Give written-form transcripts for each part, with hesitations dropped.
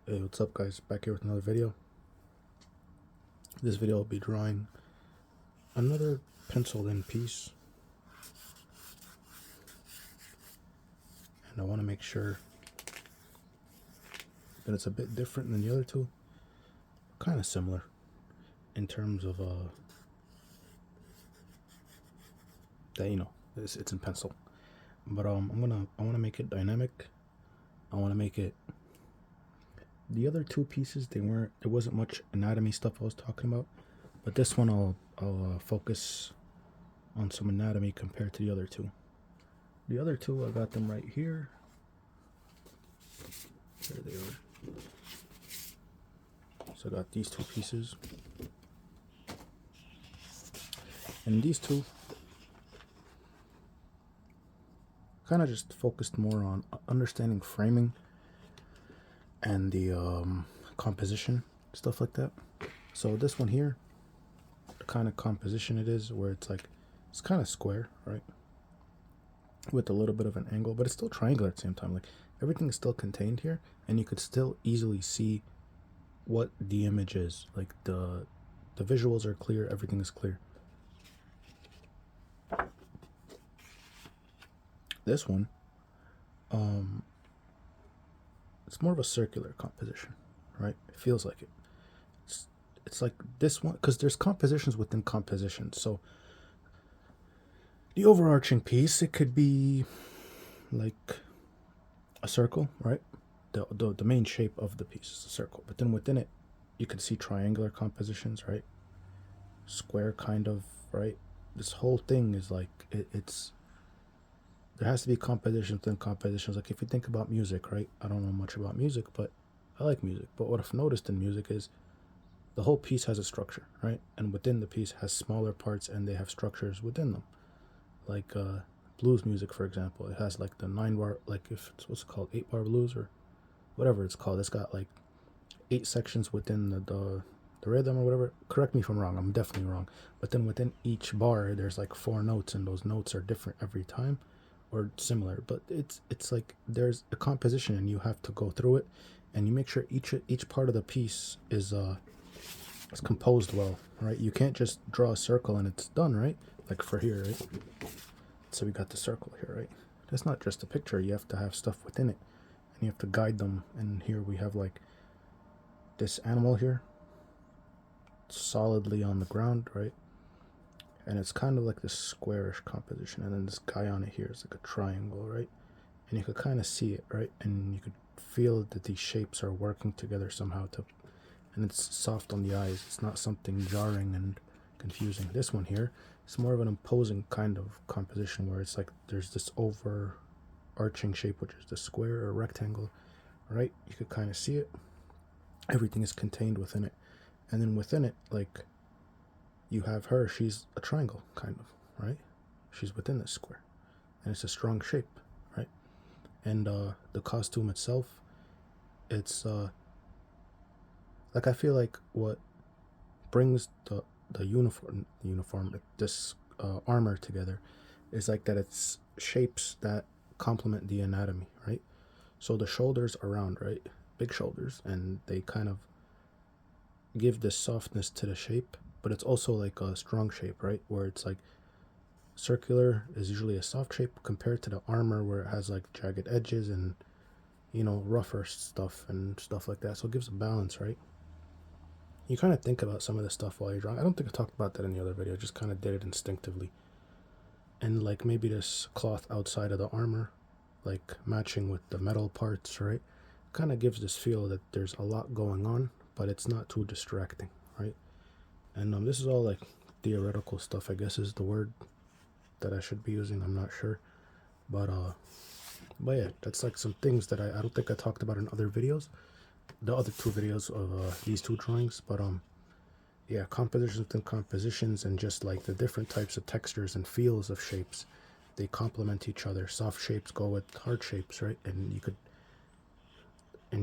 Hey, what's up guys? Back here with another video. This video I'll be drawing another penciled in piece, and I want to make sure that it's a bit different than the other two. Kind of similar in terms of that, you know, it's in pencil. But I want to make it dynamic. I want to make it, the other two pieces, there wasn't much anatomy stuff I was talking about, but this one I'll focus on some anatomy compared to the other two. The other two, I got them right here. There they are. So I got these two pieces, and these two kind of just focused more on understanding framing and the composition, stuff like that. So this one here, the kind of composition it is, where it's like, it's kind of square, right, with a little bit of an angle, but it's still triangular at the same time. Like, everything is still contained here, and you could still easily see what the image is. Like, the visuals are clear, everything is clear. This one, it's more of a circular composition, right? It feels like it. It's like this one, because there's compositions within compositions. So the overarching piece, it could be like a circle, right? The main shape of the piece is a circle, but then within it, you can see triangular compositions, right? Square kind of, right? This whole thing is like, it's there has to be compositions within compositions. Like, if you think about music, right? I don't know much about music, but I like music. But what I've noticed in music is the whole piece has a structure, right? And within the piece has smaller parts, and they have structures within them. Like blues music, for example, it has like the 9-bar, like, if it's, what's it called, 8-bar blues or whatever it's called. It's got like 8 sections within the rhythm or whatever. Correct me if I'm wrong. I'm definitely wrong. But then within each bar, there's like 4 notes, and those notes are different every time, or similar. But it's like there's a composition, and you have to go through it, and you make sure each part of the piece is composed well, right? You can't just draw a circle and it's done, right? Like for here, right? So we got the circle here, right? That's not just a picture. You have to have stuff within it, and you have to guide them. And here we have like this animal here, solidly on the ground, right? And it's kind of like this squarish composition, and then this guy on it here is like a triangle, right? And you could kind of see it, right? And you could feel that these shapes are working together somehow to, and it's soft on the eyes. It's not something jarring and confusing. This one here is more of an imposing kind of composition, where it's like there's this overarching shape, which is the square or rectangle, right? You could kind of see it. Everything is contained within it. And then within it, like, you have her, she's a triangle, kind of, right? She's within this square, and it's a strong shape, right? And the costume itself, it's like, I feel like what brings the uniform, this armor together, is like that it's shapes that complement the anatomy, right? So the shoulders are round, right? Big shoulders, and they kind of give this softness to the shape, but it's also like a strong shape, right? Where it's like circular is usually a soft shape compared to the armor, where it has like jagged edges and, you know, rougher stuff and stuff like that. So it gives a balance, right? You kind of think about some of this stuff while you're drawing. I don't think I talked about that in the other video. I just kind of did it instinctively. And like maybe this cloth outside of the armor, like matching with the metal parts, right? Kind of gives this feel that there's a lot going on, but it's not too distracting, right? And this is all like theoretical stuff, I guess is the word that I should be using. I'm not sure. But yeah, that's like some things that I don't think I talked about in other videos. The other 2 videos of these 2 drawings. But yeah, compositions within compositions, and just like the different types of textures and feels of shapes, they complement each other. Soft shapes go with hard shapes, right? And you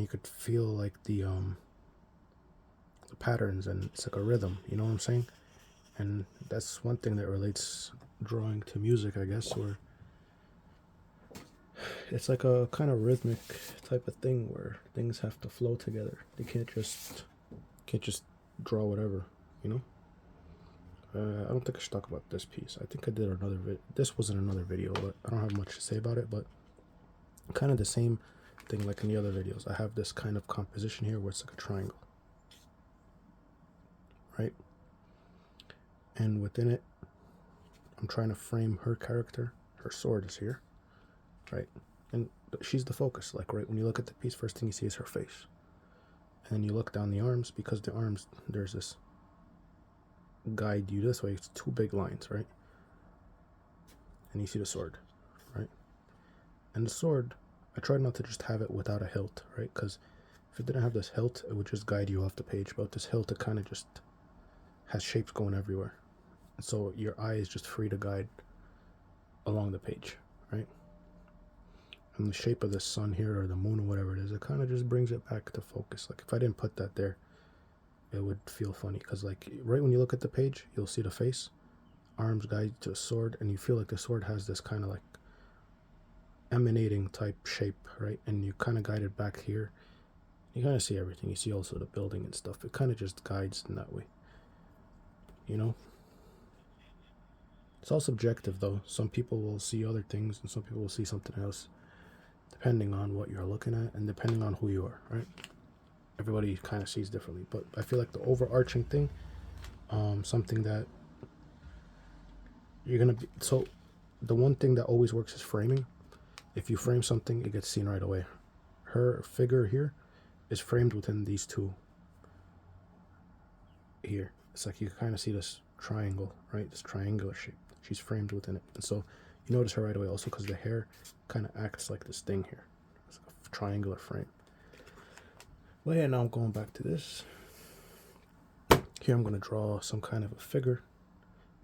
could feel like the patterns, and it's like a rhythm, you know what I'm saying? And that's one thing that relates drawing to music, I guess, where it's like a kind of rhythmic type of thing where things have to flow together. They can't just draw whatever, you know. I don't think I should talk about this piece. I think I did another this wasn't another video, but I don't have much to say about it. But kind of the same thing like in the other videos. I have this kind of composition here where it's like a triangle, right? And within it, I'm trying to frame her character. Her sword is here, right? And she's the focus. Like, right when you look at the piece, first thing you see is her face. And then you look down the arms, because the arms, there's this guide you this way. It's two big lines, right? And you see the sword, right? And the sword, I tried not to just have it without a hilt, right? Because if it didn't have this hilt, it would just guide you off the page. But this hilt, it kind of just has shapes going everywhere. And so your eye is just free to guide along the page, right? And the shape of the sun here, or the moon, or whatever it is, it kind of just brings it back to focus. Like, if I didn't put that there, it would feel funny. Because, like, right when you look at the page, you'll see the face, arms guide you to a sword, and you feel like the sword has this kind of like emanating type shape, right? And you kind of guide it back here. You kind of see everything. You see also the building and stuff. It kind of just guides in that way, you know? It's all subjective, though. Some people will see other things, and some people will see something else, depending on what you're looking at and depending on who you are, right? Everybody kind of sees differently. But I feel like the overarching thing, something that you're going to be... So the one thing that always works is framing. If you frame something, it gets seen right away. Her figure here is framed within these two here. It's like you kind of see this triangle, right? This triangular shape. She's framed within it. And so you notice her right away also because the hair kind of acts like this thing here. It's like a triangular frame. Well, yeah, now I'm going back to this. Here I'm going to draw some kind of a figure,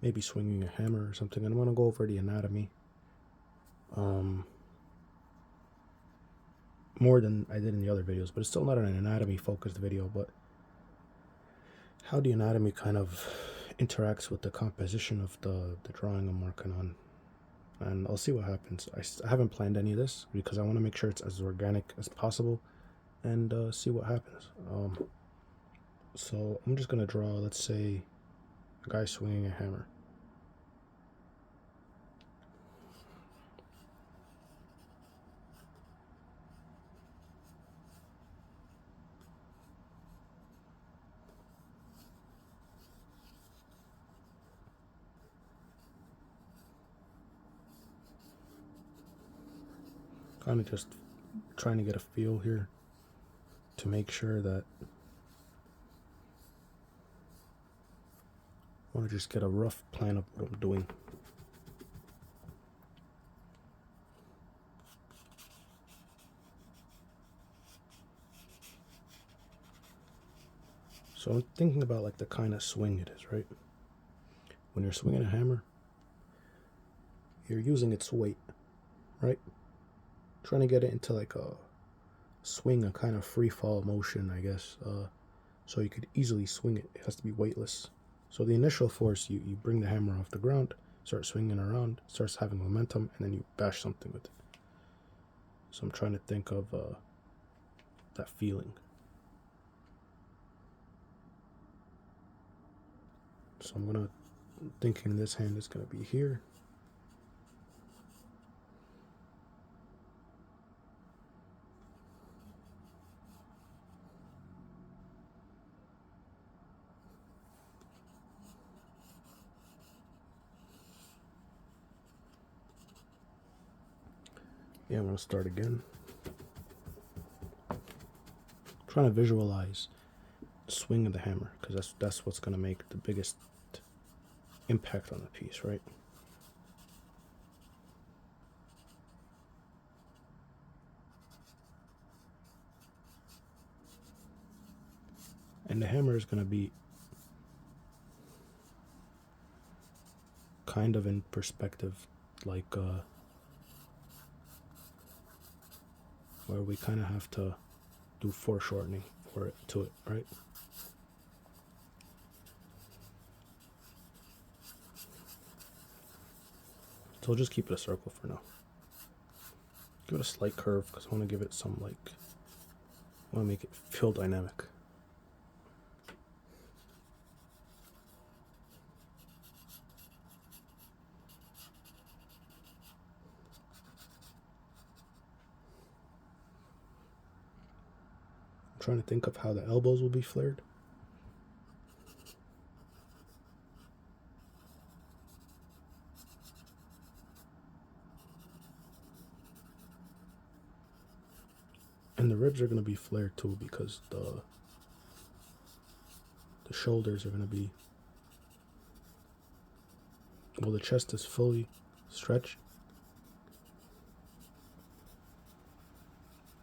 maybe swinging a hammer or something. And I'm going to go over the anatomy. More than I did in the other videos, but it's still not an anatomy focused video, but how the anatomy kind of interacts with the composition of the drawing I'm working on. And I'll see what happens. I haven't planned any of this because I want to make sure it's as organic as possible and see what happens. So I'm just going to draw, let's say, a guy swinging a hammer. Kind of just trying to get a feel here to make sure that I want to just get a rough plan of what I'm doing. So I'm thinking about like the kind of swing it is, right? When you're swinging a hammer, you're using its weight, right? Trying to get it into like a swing, a kind of free fall motion, I guess. So you could easily swing it. It has to be weightless. So the initial force, you bring the hammer off the ground, start swinging around, starts having momentum, and then you bash something with it. So I'm trying to think of that feeling. So I'm thinking this hand is gonna be here. Yeah, I'm gonna start again. Trying to visualize the swing of the hammer, because that's what's gonna make the biggest impact on the piece, right? And the hammer is gonna be kind of in perspective, like where we kind of have to do foreshortening for it to it, right? So I'll just keep it a circle for now. Give it a slight curve because I want to give it some I want to make it feel dynamic. I'm trying to think of how the elbows will be flared. And the ribs are going to be flared too because the shoulders are going to be, well, the chest is fully stretched,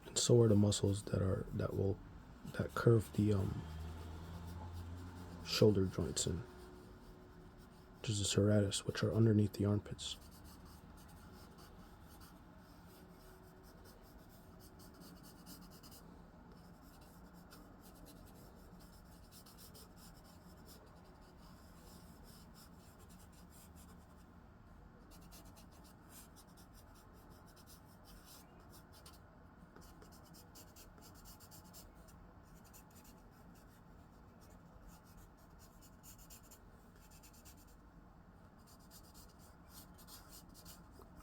and so are the muscles that curve the shoulder joints in, which is the serratus, which are underneath the armpits.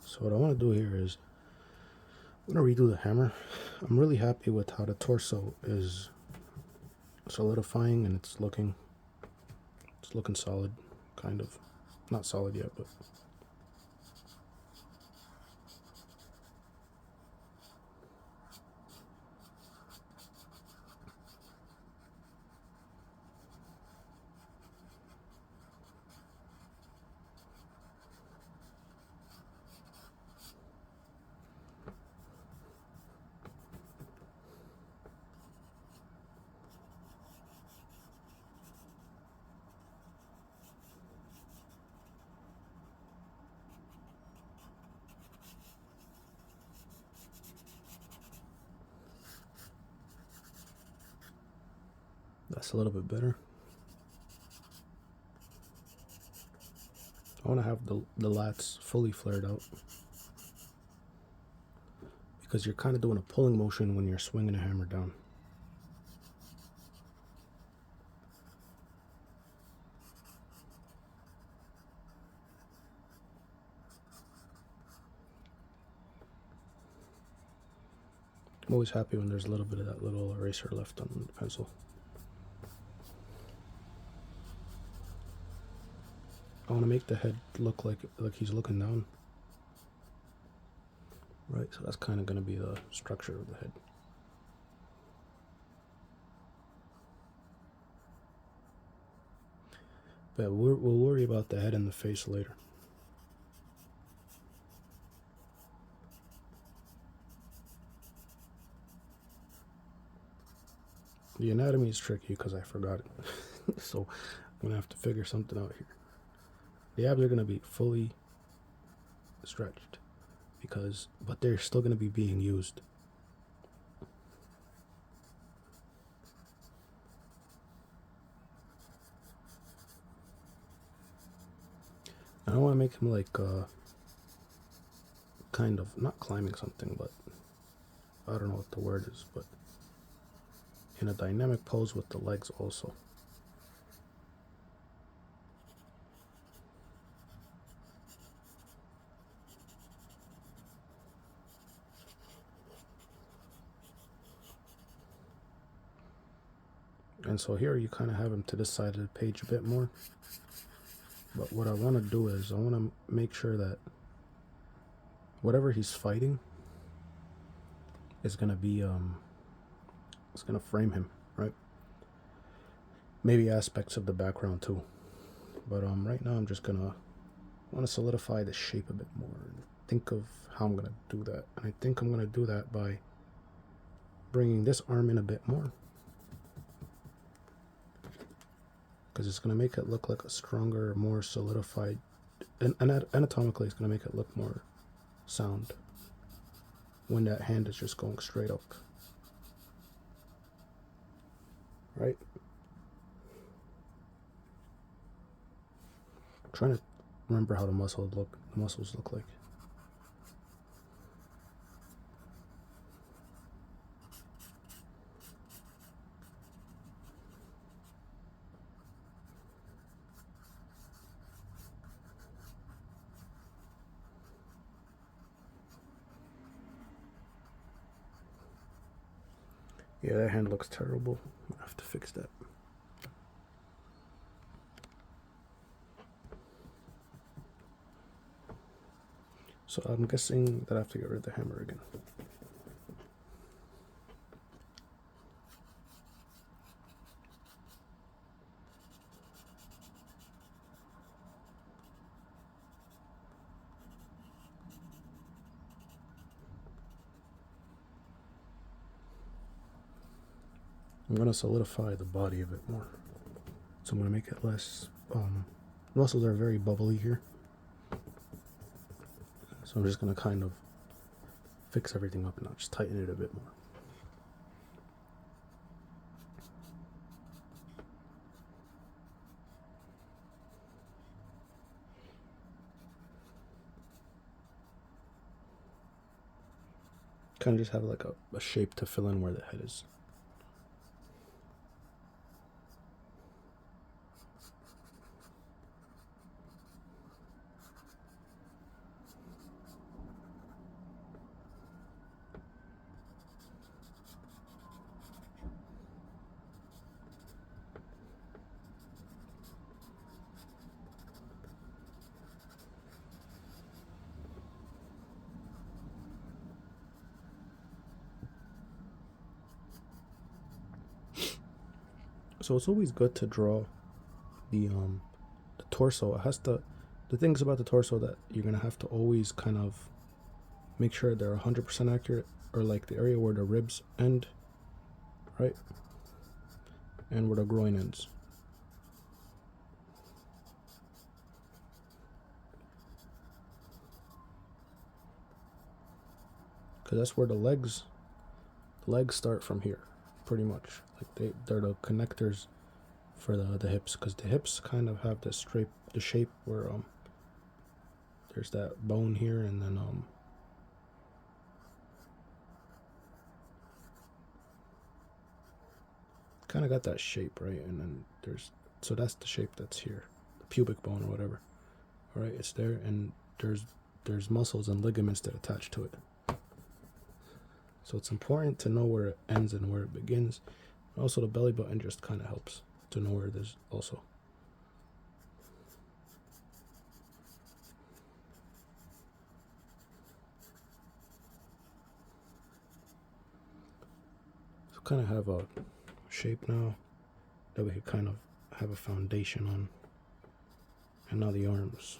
So what I want to do here is I'm going to redo the hammer. I'm really happy with how the torso is solidifying, and it's looking solid, kind of. Not solid yet, but that's a little bit better. I want to have the lats fully flared out because you're kind of doing a pulling motion when you're swinging a hammer down. I'm always happy when there's a little bit of that little eraser left on the pencil. I want to make the head look like he's looking down. Right, so that's kind of going to be the structure of the head. But we'll worry about the head and the face later. The anatomy is tricky because I forgot it. So I'm going to have to figure something out here. The abs are going to be fully stretched but they're still going to be being used. I don't want to make him kind of not climbing something, but I don't know what the word is, but in a dynamic pose with the legs also. And so here you kind of have him to this side of the page a bit more. But what I want to do is I want to make sure that whatever he's fighting is going to be, it's going to frame him, right? Maybe aspects of the background too. But right now I'm just going to want to solidify the shape a bit more and think of how I'm going to do that. And I think I'm going to do that by bringing this arm in a bit more, because it's going to make it look like a stronger, more solidified, and anatomically it's going to make it look more sound when that hand is just going straight up, right? I'm trying to remember how the muscles look like. Yeah, that hand looks terrible. I have to fix that. So I'm guessing that I have to get rid of the hammer again. I'm gonna solidify the body a bit more. So I'm gonna make it less, muscles are very bubbly here. So I'm just gonna kind of fix everything up and I'll just tighten it a bit more. Kind of just have like a shape to fill in where the head is. So it's always good to draw the torso. It has to. The things about the torso that you're gonna have to always kind of make sure they're 100% accurate, or like the area where the ribs end, right, and where the groin ends. Because that's where the legs start from here, pretty much. Like they're the connectors for the hips, because the hips kind of have the shape where there's that bone here, and then kind of got that shape, right? And then so that's the shape that's here, the pubic bone or whatever. All right, it's there, and there's muscles and ligaments that attach to it. So it's important to know where it ends and where it begins. Also, the belly button just kind of helps to know where it is also. So kind of have a shape now that we could kind of have a foundation on. And now the arms.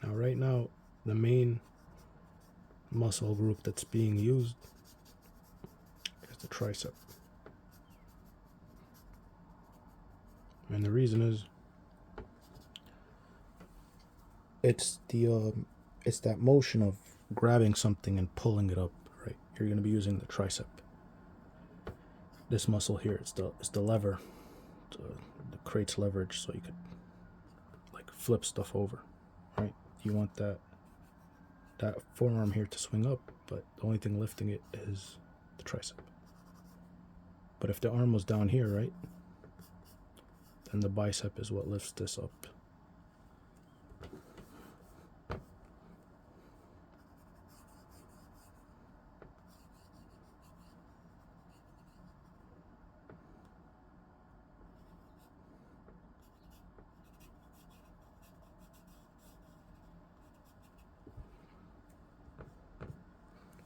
Now right now, the main muscle group that's being used is the tricep. And the reason is it's that motion of grabbing something and pulling it up, right? You're going to be using the tricep. This muscle here, it's the lever that creates leverage, so you could like flip stuff over, right? You want that forearm here to swing up, but the only thing lifting it is the tricep. But if the arm was down here, right, then the bicep is what lifts this up.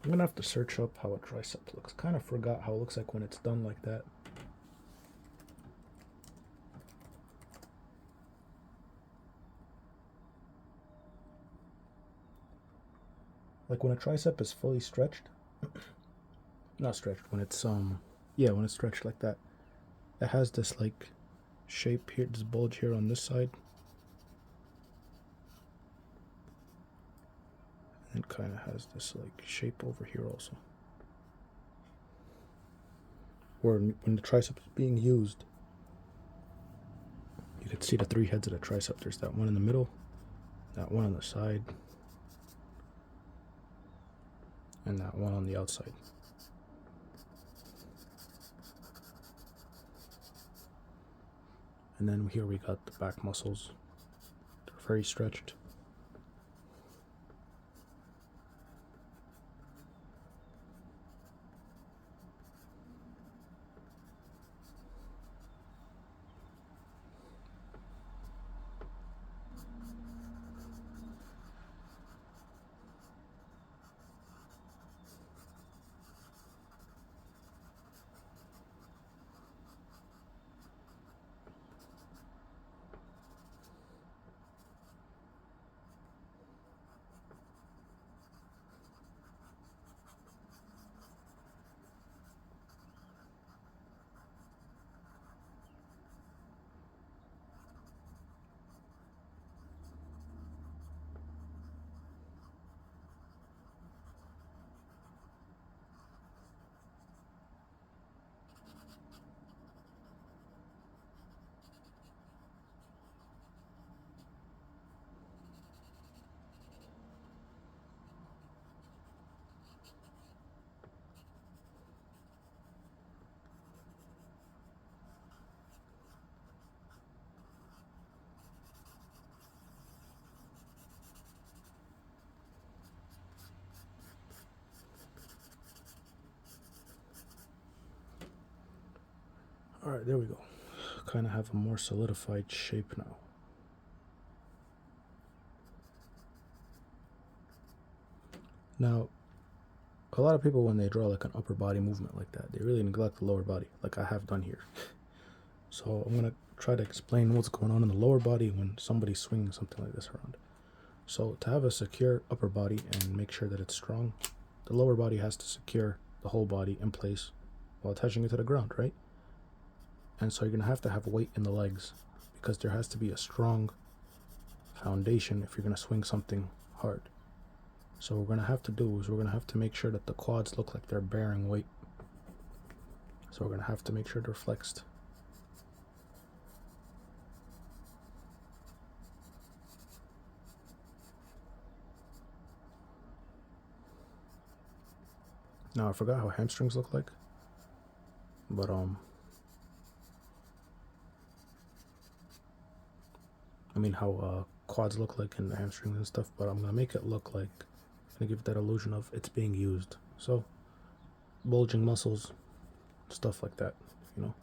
I'm gonna have to search up how a tricep looks. Kind of forgot how it looks like when it's done like that. Like when a tricep is fully stretched, not stretched, when it's when it's stretched like that, it has this like shape here, this bulge here on this side. And it kind of has this like shape over here also. Where when the tricep is being used, you can see the three heads of the tricep. There's that one in the middle, that one on the side, and that one on the outside. And then here we got the back muscles. They're very stretched. Alright, there we go. Kind of have a more solidified shape now. Now, a lot of people, when they draw like an upper body movement like that, they really neglect the lower body, like I have done here. So I'm going to try to explain what's going on in the lower body when somebody's swinging something like this around. So to have a secure upper body and make sure that it's strong, the lower body has to secure the whole body in place while attaching it to the ground, right? And so you're going to have weight in the legs, because there has to be a strong foundation if you're going to swing something hard. So what we're going to have to do is we're going to have to make sure that the quads look like they're bearing weight. So we're going to have to make sure they're flexed. Now I forgot how hamstrings look like, but I mean how quads look like in the hamstrings and stuff, but I'm gonna make it look like, I'm gonna give that illusion of it's being used. So bulging muscles, stuff like that, you know.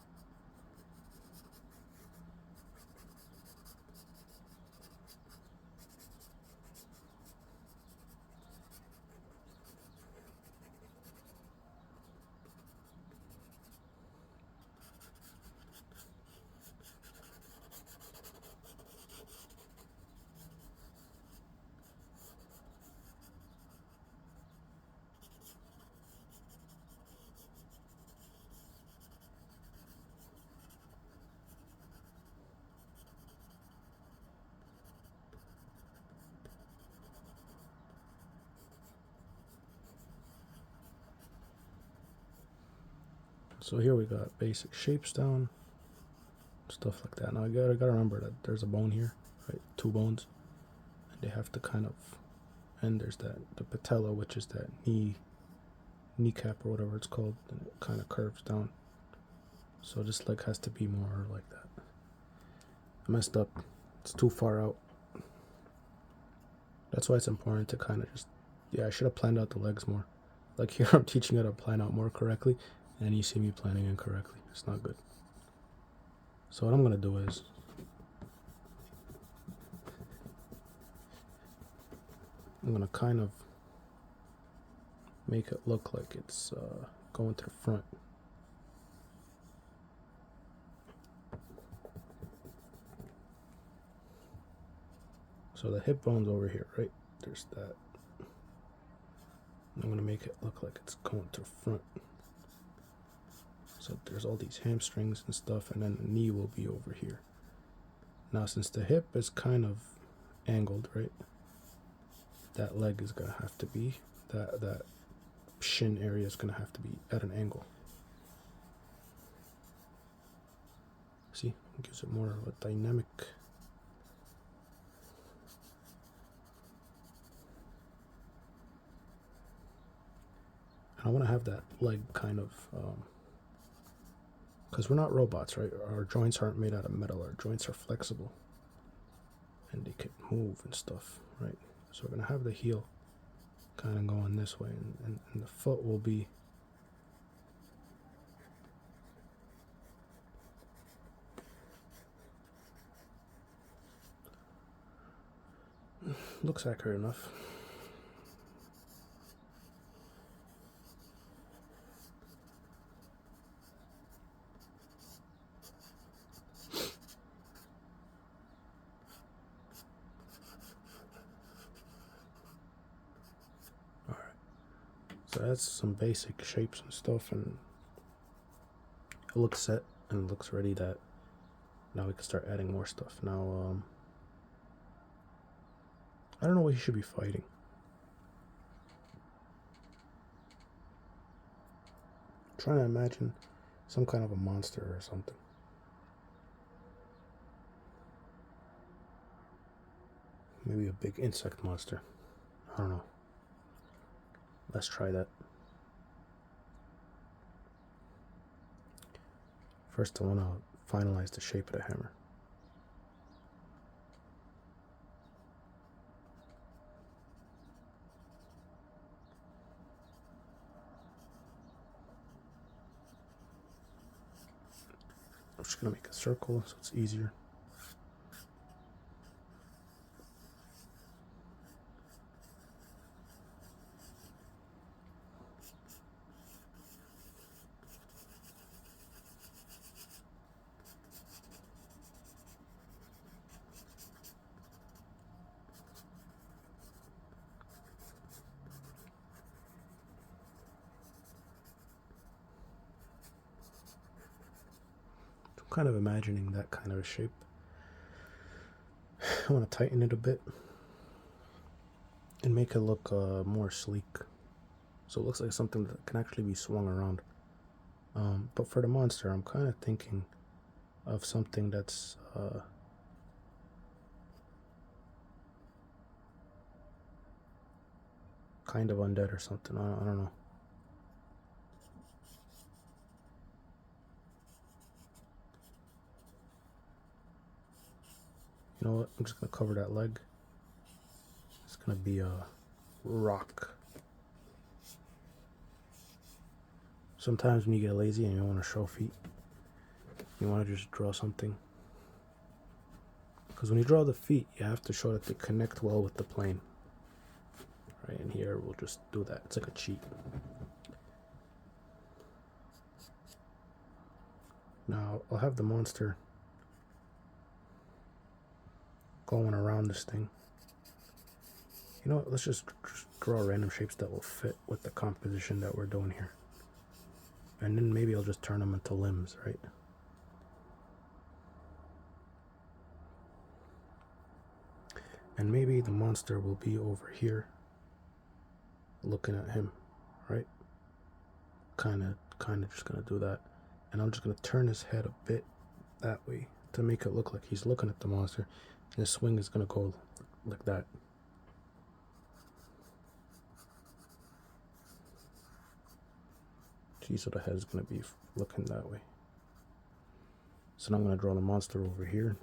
So here we got basic shapes down, stuff like that. Now I gotta remember that there's a bone here, right? Two bones, and they have to kind of, and there's the patella, which is that kneecap or whatever it's called, and it kind of curves down. So this leg has to be more like that. I messed up. It's too far out. That's why it's important to kind of just, yeah, I should have planned out the legs more. Like here, I'm teaching you how to plan out more correctly, and you see me planning incorrectly. It's not good. So what I'm gonna do is, I'm gonna kind of make it look like it's going to the front. So the hip bone's over here, right? There's that. I'm gonna make it look like it's going to the front. So there's all these hamstrings and stuff, and then the knee will be over here. Now since the hip is kind of angled, right? That leg is gonna have to be, that shin area is gonna have to be at an angle. See, it gives it more of a dynamic. And I want to have that leg kind of, because we're not robots, right? Our joints aren't made out of metal. Our joints are flexible, and they can move and stuff, right? So we're gonna have the heel kind of going this way, and the foot will be looks accurate enough. Alright, so that's some basic shapes and stuff, and it looks set and it looks ready that now we can start adding more stuff. Now I don't know what he should be fighting. I'm trying to imagine some kind of a monster or something. Maybe a big insect monster. I don't know. Let's try that. First I want to finalize the shape of the hammer. I'm just gonna make a circle so it's easier. I'm kind of imagining that kind of a shape. I want to tighten it a bit and make it look more sleek, so it looks like something that can actually be swung around. But for the monster, I'm kind of thinking of something that's kind of undead or something. I don't know. You know what? I'm just gonna cover that leg. It's gonna be a rock. Sometimes when you get lazy and you want to show feet, you want to just draw something. Because when you draw the feet, you have to show that they connect well with the plane. Right, and here we'll just do that. It's like a cheat. Now I'll have the monster going around this thing. You know what? Let's just draw random shapes that will fit with the composition that we're doing here. And then maybe I'll just turn them into limbs, right? And maybe the monster will be over here looking at him, right? Kind of just gonna do that. And I'm just gonna turn his head a bit that way to make it look like he's looking at the monster. And his swing is gonna go like that. See, so the head's gonna be looking that way. So now I'm gonna draw the monster over here.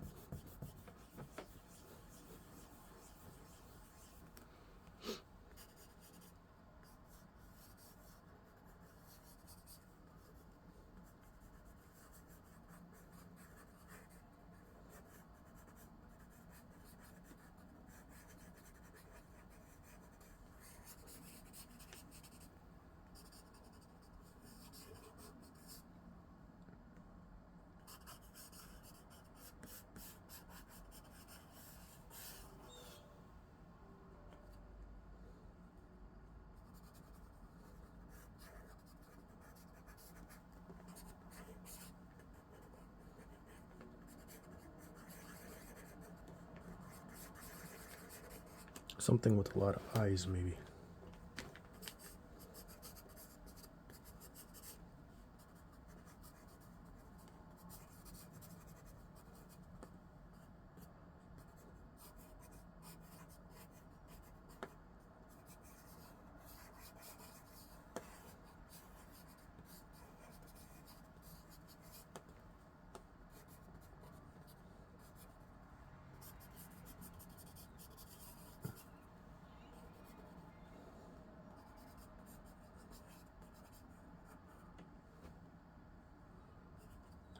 Something with a lot of eyes, maybe.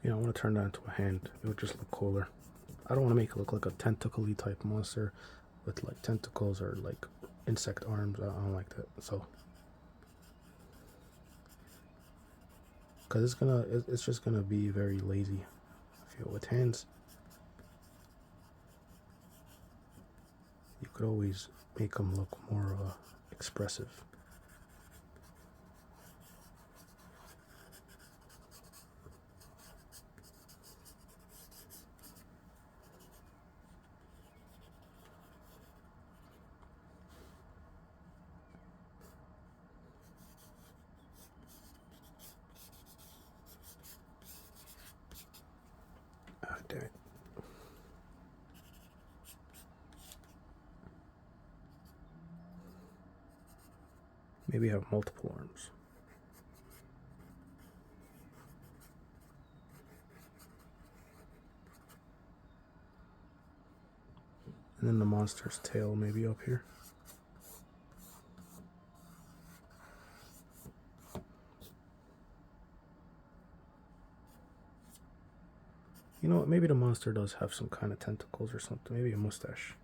You know, I want to turn that into a hand. It would just look cooler. I don't want to make it look like a tentacle-y type monster with like tentacles or like insect arms. I don't like that. So, because it's just gonna be very lazy. I feel with hands, you could always make them look more expressive. Ah, damn it. Maybe have multiple arms. And then the monster's tail maybe up here. You know what? Maybe the monster does have some kind of tentacles or something. Maybe a mustache.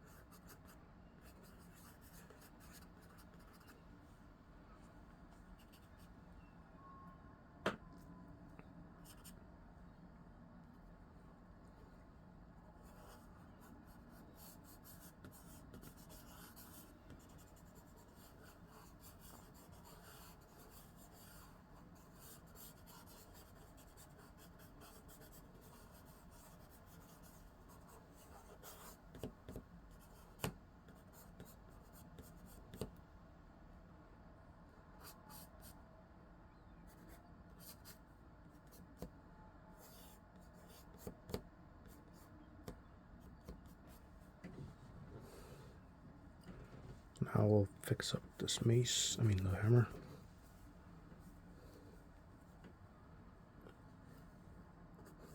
Now we'll fix up this mace, the hammer.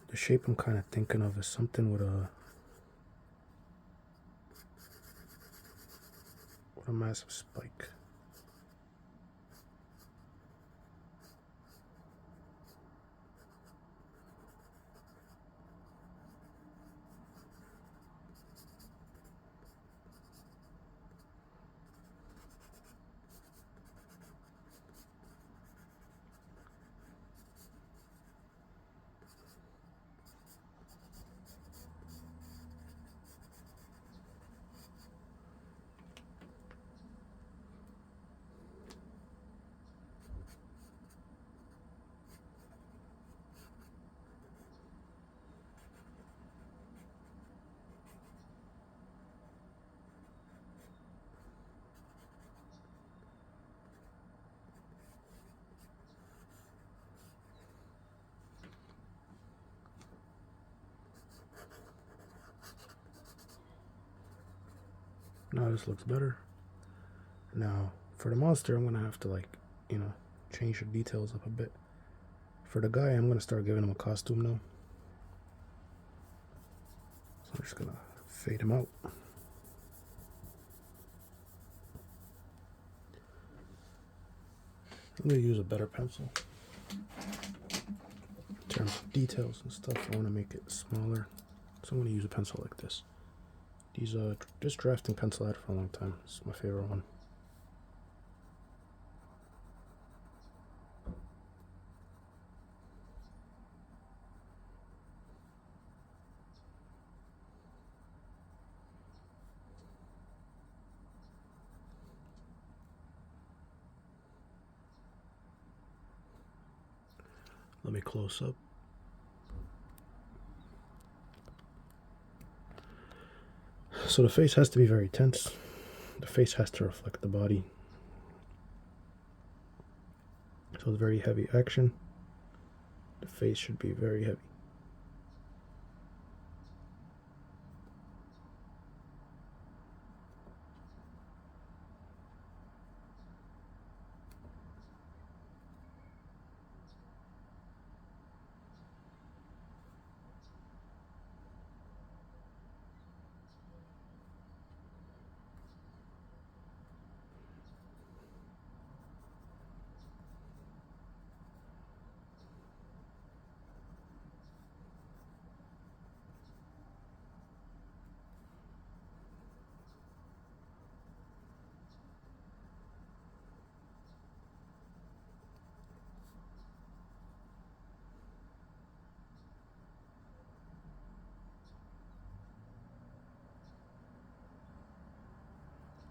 The shape I'm kind of thinking of is something with a massive spike. Now this looks better. Now for the monster, I'm gonna have to change the details up a bit. For the guy, I'm gonna start giving him a costume now. So I'm just gonna fade him out. I'm gonna use a better pencil. In terms of details and stuff, I wanna make it smaller. So I'm gonna use a pencil like this. This drafting pencil I had for a long time. It's my favorite one. Let me close up. So the face has to be very tense. The face has to reflect the body. So it's very heavy action. The face should be very heavy.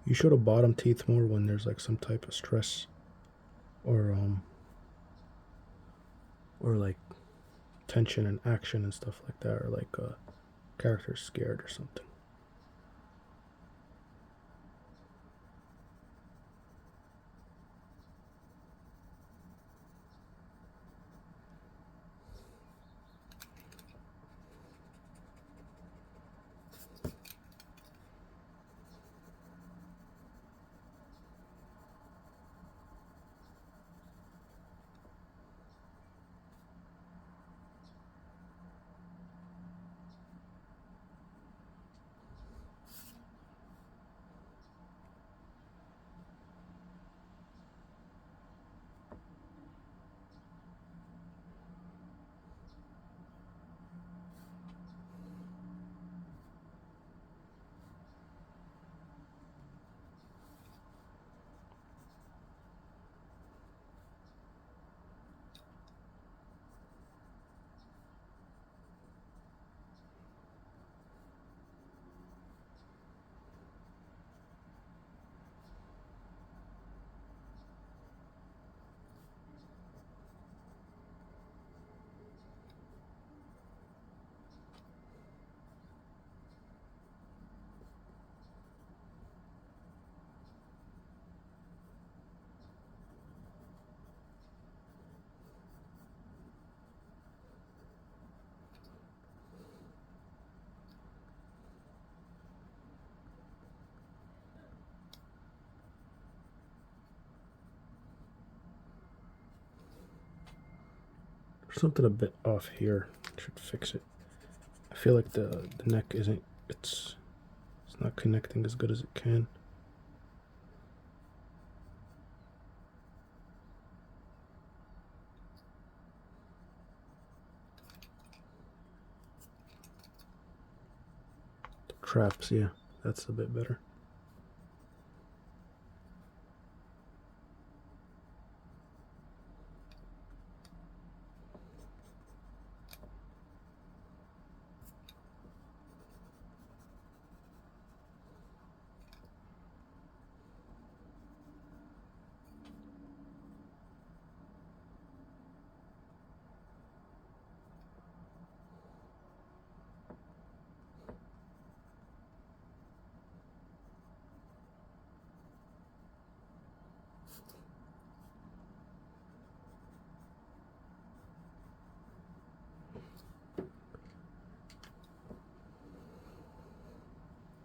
You show the bottom teeth more when there's like some type of stress or like tension and action and stuff like that, or like a character's scared or something. something a bit off here. Should fix it. I feel like the neck isn't, it's not connecting as good as it can. The traps, yeah, that's a bit better.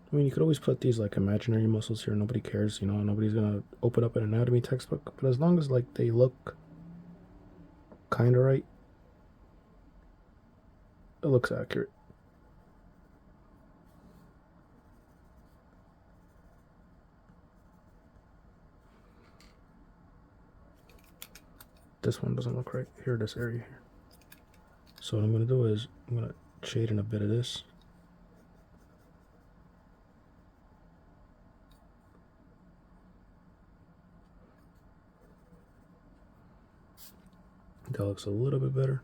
I mean, you could always put these like imaginary muscles here. Nobody cares, you know. Nobody's gonna open up an anatomy textbook. But as long as like they look kind of right, it looks accurate. This one doesn't look right. Here, this area here. So what I'm gonna do is I'm gonna shade in a bit of this. That looks a little bit better.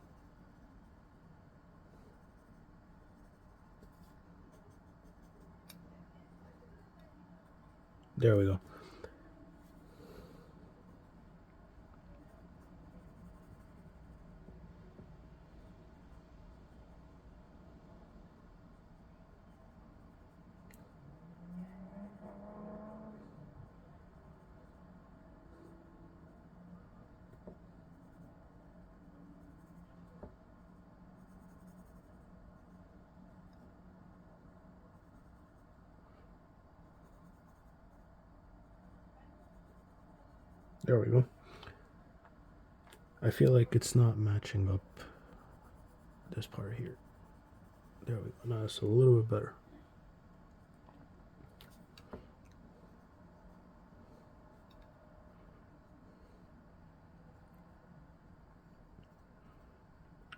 There we go. There we go. I feel like it's not matching up this part here. There we go. Now it's a little bit better.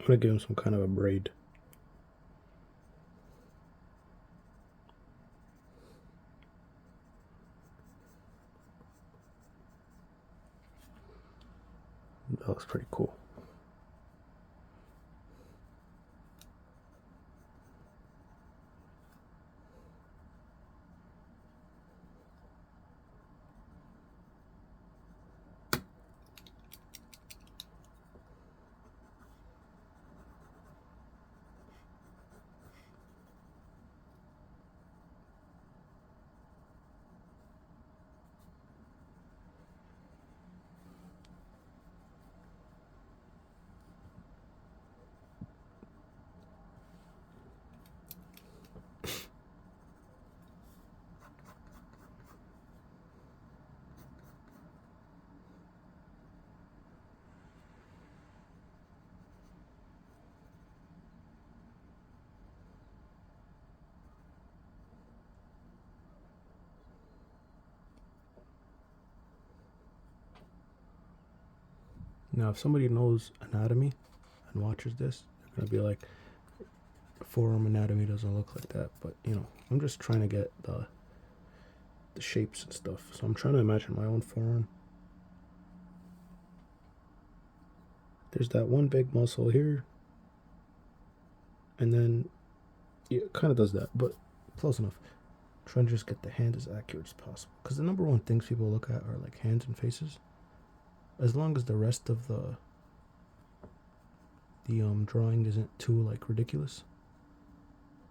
I'm gonna give him some kind of a braid. That looks pretty cool. Now, if somebody knows anatomy and watches this, they're gonna be like, forearm anatomy doesn't look like that. But you know, I'm just trying to get the shapes and stuff. So I'm trying to imagine my own forearm. There's that one big muscle here, and then yeah, it kind of does that, but close enough. Trying to just get the hand as accurate as possible, because the number one things people look at are like hands and faces. As long as the rest of the drawing isn't too like ridiculous,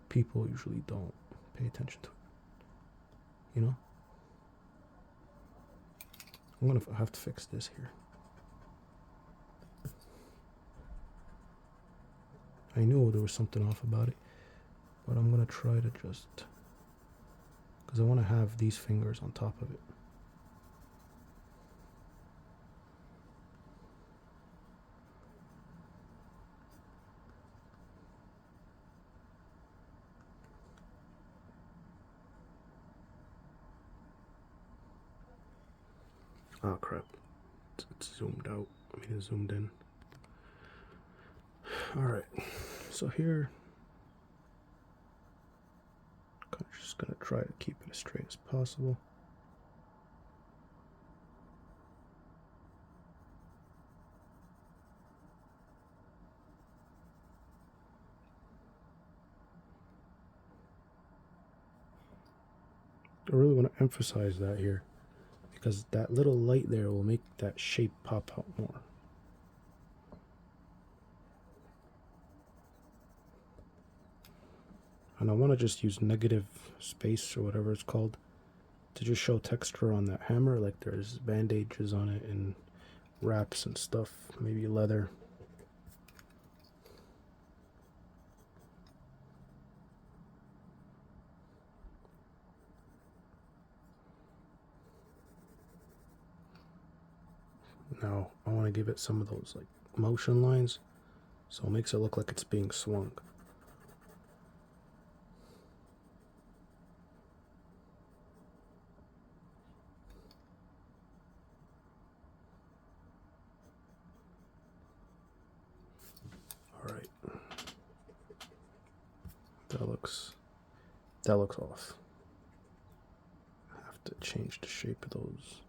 people usually don't pay attention to it. You know? I'm gonna have to fix this here. I knew there was something off about it, but I'm gonna try to just, because I want to have these fingers on top of it. Oh crap, it's zoomed out. I mean, it's zoomed in. Alright, so here, I'm just gonna try to keep it as straight as possible. I really want to emphasize that here, because that little light there will make that shape pop out more. And I want to just use negative space or whatever it's called to just show texture on that hammer, like there's bandages on it and wraps and stuff, maybe leather. Now I want to give it some of those like motion lines, so it makes it look like it's being swung. Alright. That looks off. I have to change the shape of those.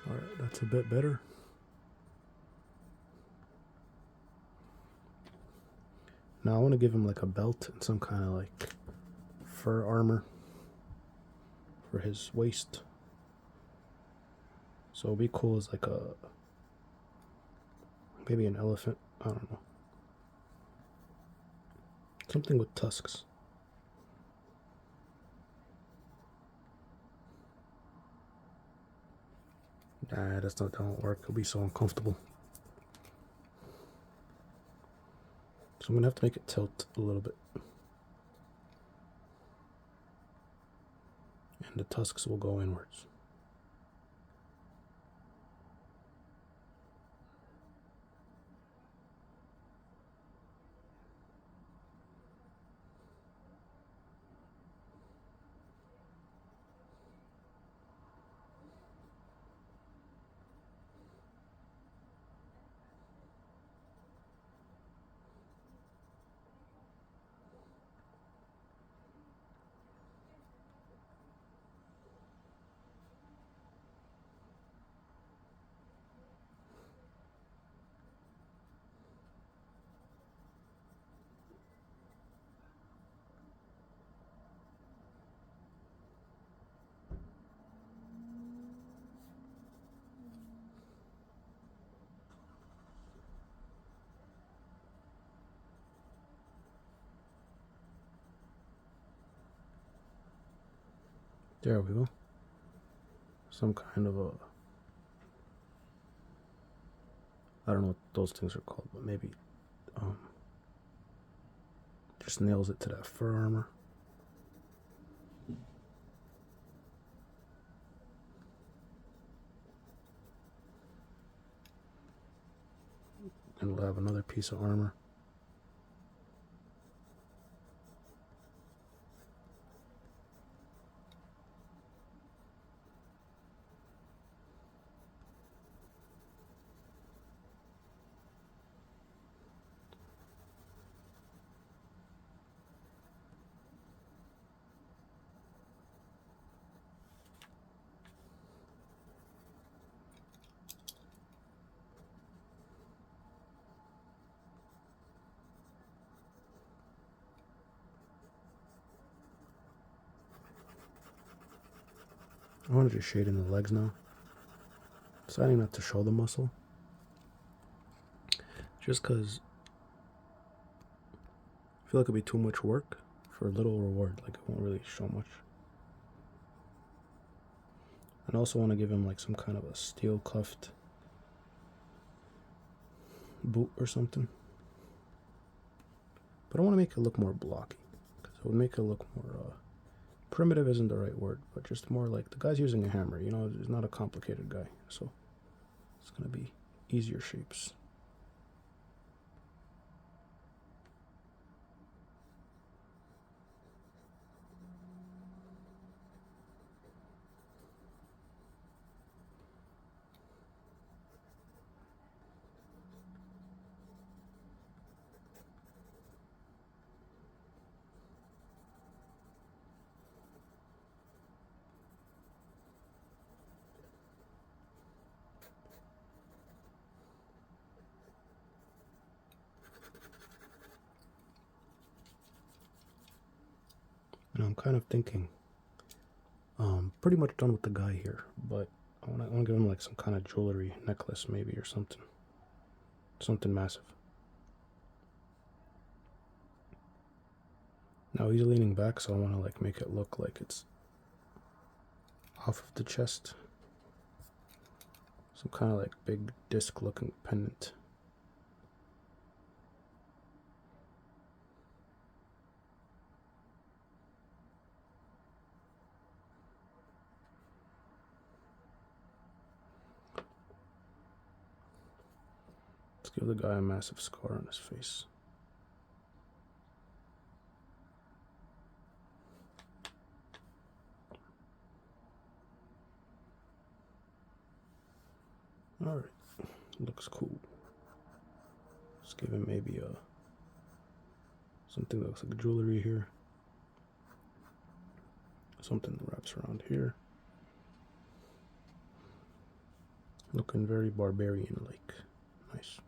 Alright, that's a bit better. Now I want to give him like a belt and some kind of like fur armor for his waist. So it'd be cool as like a, maybe an elephant, I don't know. Something with tusks. Nah, that won't work. It'll be so uncomfortable. So I'm gonna have to make it tilt a little bit. And the tusks will go inwards. There we go. Some kind of a, I don't know what those things are called, but maybe just nails it to that fur armor. And we'll have another piece of armor. I want to just shade in the legs now. Deciding not to show the muscle. Just because I feel like it'd be too much work for little reward. Like it won't really show much. And I also want to give him like some kind of a steel cuffed boot or something. But I want to make it look more blocky. Because it would make it look more, primitive isn't the right word, but just more like the guy's using a hammer, you know, he's not a complicated guy. So it's going to be easier shapes. And I'm kind of thinking, pretty much done with the guy here, but I want to give him like some kind of jewelry necklace maybe or something massive. Now he's leaning back, so I want to like make it look like it's off of the chest. Some kind of like big disc looking pendant. Let's give the guy a massive scar on his face. Alright, looks cool. Let's give him maybe something that looks like jewelry here. Something that wraps around here. Looking very barbarian-like. Nice.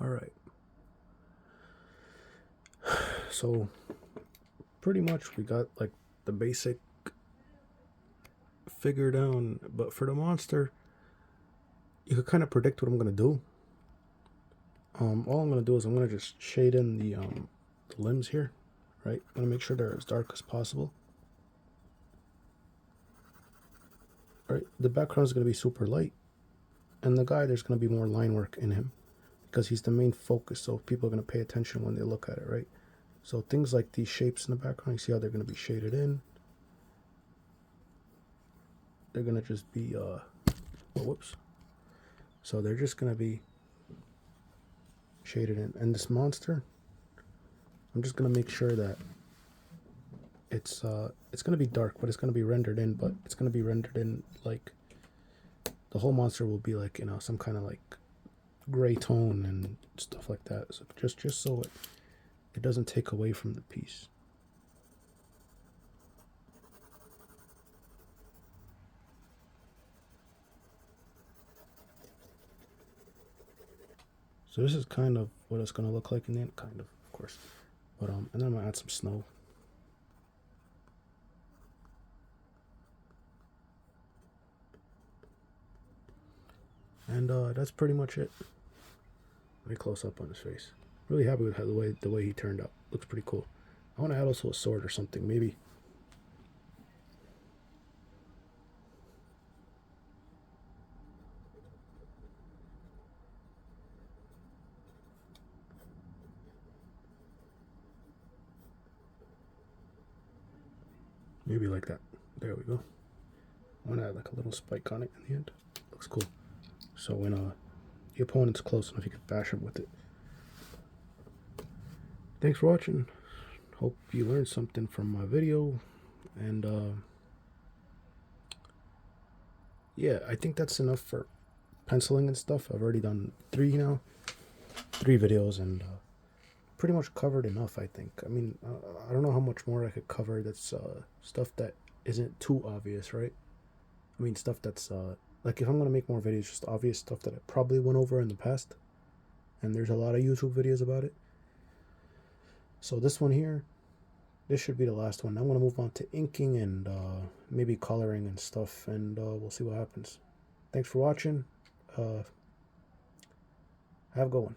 Alright. So, pretty much we got like the basic figure down, but for the monster, you could kind of predict what I'm going to do. All I'm going to do is I'm going to just shade in the limbs here, right? I'm going to make sure they're as dark as possible. Right, the background is going to be super light, and the guy, there's going to be more line work in him because he's the main focus, so people are going to pay attention when they look at it, right? So things like these shapes in the background, you see how they're going to be shaded in. They're going to just be, whoops. So they're just going to be shaded in. And this monster, I'm just going to make sure that it's going to be dark, but it's going to be rendered in, but it's going to be rendered in like, the whole monster will be like, you know, some kind of like gray tone and stuff like that. So just so it doesn't take away from the piece. So this is kind of what it's going to look like in the end, kind of course. But and then I'm going to add some snow. And that's pretty much it. Let me close up on his face. Really happy with the way he turned out. Looks pretty cool. I want to add also a sword or something, maybe. Maybe like that. There we go. I want to add like a little spike on it in the end. Looks cool. So when the opponent's close enough, you can bash him with it. Thanks for watching. Hope you learned something from my video. And yeah, I think that's enough for penciling and stuff. I've already done 3 videos, and pretty much covered enough, I think. I mean, I don't know how much more I could cover that's stuff that isn't too obvious, right? I mean, stuff that's like, if I'm going to make more videos, just obvious stuff that I probably went over in the past, and there's a lot of YouTube videos about it. So this one here, this should be the last one. I'm going to move on to inking and maybe coloring and stuff, and we'll see what happens. Thanks for watching. Have a good one.